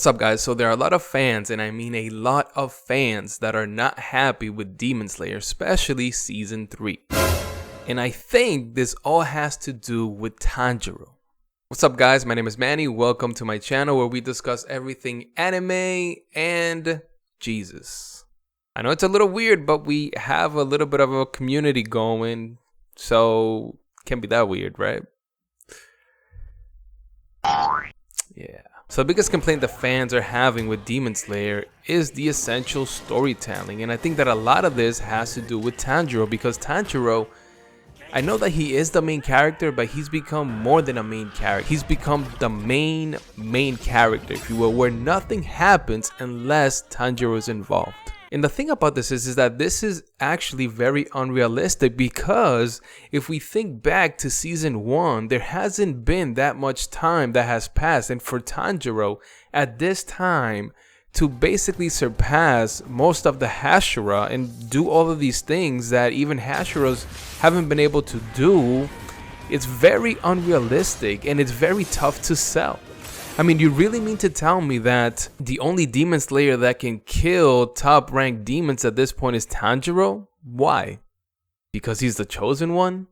What's up, guys? So there are a lot of fans, and I mean a lot of fans, that are not happy with Demon Slayer, especially Season 3. And I think this all has to do with Tanjiro. What's up, guys? My name is Manny. Welcome to my channel where we discuss everything anime and Jesus. I know it's a little weird, but we have a little bit of a community going, so can't be that weird, right? Yeah. So the biggest complaint the fans are having with Demon Slayer is the essential storytelling, and I think that a lot of this has to do with Tanjiro, because Tanjiro, I know that he is the main character, but he's become more than a main character. He's become the main character, if you will, where nothing happens unless Tanjiro is involved. And the thing about this is that this is actually very unrealistic, because if we think back to Season 1, there hasn't been that much time that has passed. And for Tanjiro, at this time, to basically surpass most of the Hashira and do all of these things that even Hashiras haven't been able to do, it's very unrealistic and it's very tough to sell. I mean, you really mean to tell me that the only Demon Slayer that can kill top ranked demons at this point is Tanjiro? Why? Because he's the chosen one?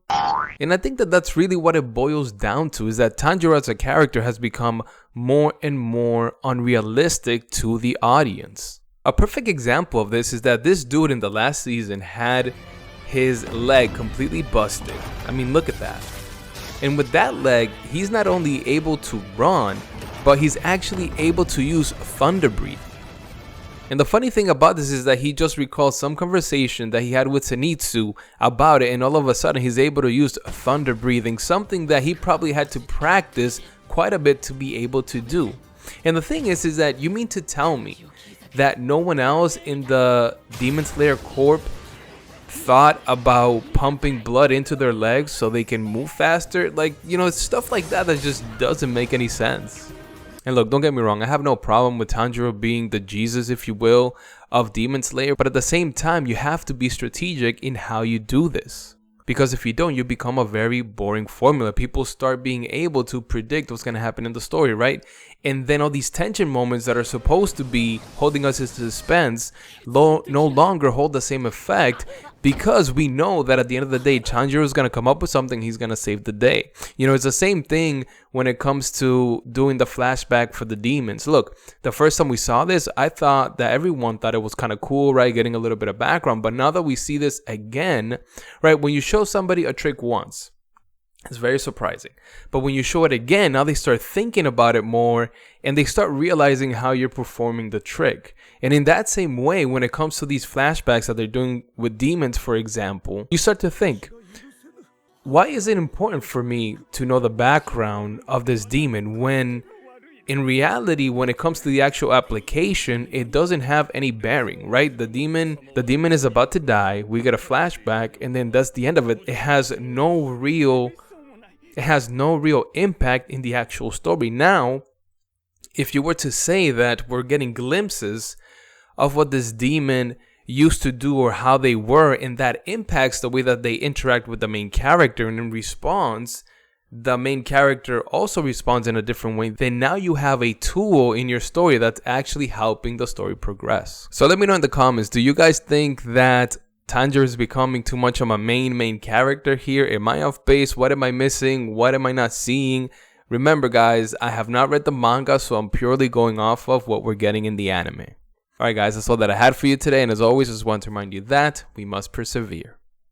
And I think that that's really what it boils down to, is that Tanjiro as a character has become more and more unrealistic to the audience. A perfect example of this is that this dude in the last season had his leg completely busted. I mean, look at that. And with that leg, he's not only able to run, but he's actually able to use thunder breathing. And the funny thing about this is that he just recalls some conversation that he had with Zenitsu about it, and all of a sudden he's able to use thunder breathing, something that he probably had to practice quite a bit to be able to do. And the thing is that you mean to tell me that no one else in the Demon Slayer Corp thought about pumping blood into their legs so they can move faster? Like, you know, it's stuff like that that just doesn't make any sense. And look, don't get me wrong, I have no problem with Tanjiro being the Jesus, if you will, of Demon Slayer, but at the same time, you have to be strategic in how you do this. Because if you don't, you become a very boring formula. People start being able to predict what's going to happen in the story, right? And then all these tension moments that are supposed to be holding us in suspense no longer hold the same effect, because we know that at the end of the day, Tanjiro is going to come up with something, he's going to save the day. You know, it's the same thing when it comes to doing the flashback for the demons. Look, the first time we saw this, I thought that everyone thought it was kind of cool, right? Getting a little bit of background. But now that we see this again, right? When you show somebody a trick once, it's very surprising. But when you show it again, now they start thinking about it more and they start realizing how you're performing the trick. And in that same way, when it comes to these flashbacks that they're doing with demons, for example, you start to think, why is it important for me to know the background of this demon when in reality, when it comes to the actual application, it doesn't have any bearing, right? The demon is about to die. We get a flashback, and then that's the end of it. It has no real impact in the actual story. Now, if you were to say that we're getting glimpses of what this demon used to do or how they were, and that impacts the way that they interact with the main character, and in response, the main character also responds in a different way, then now you have a tool in your story that's actually helping the story progress. So let me know in the comments, do you guys think that Tanjiro is becoming too much of a main character here? Am I off base? What am I missing? What am I not seeing? Remember, guys, I have not read the manga, so I'm purely going off of what we're getting in the anime. Alright guys, that's all that I had for you today, and as always, I just want to remind you that we must persevere.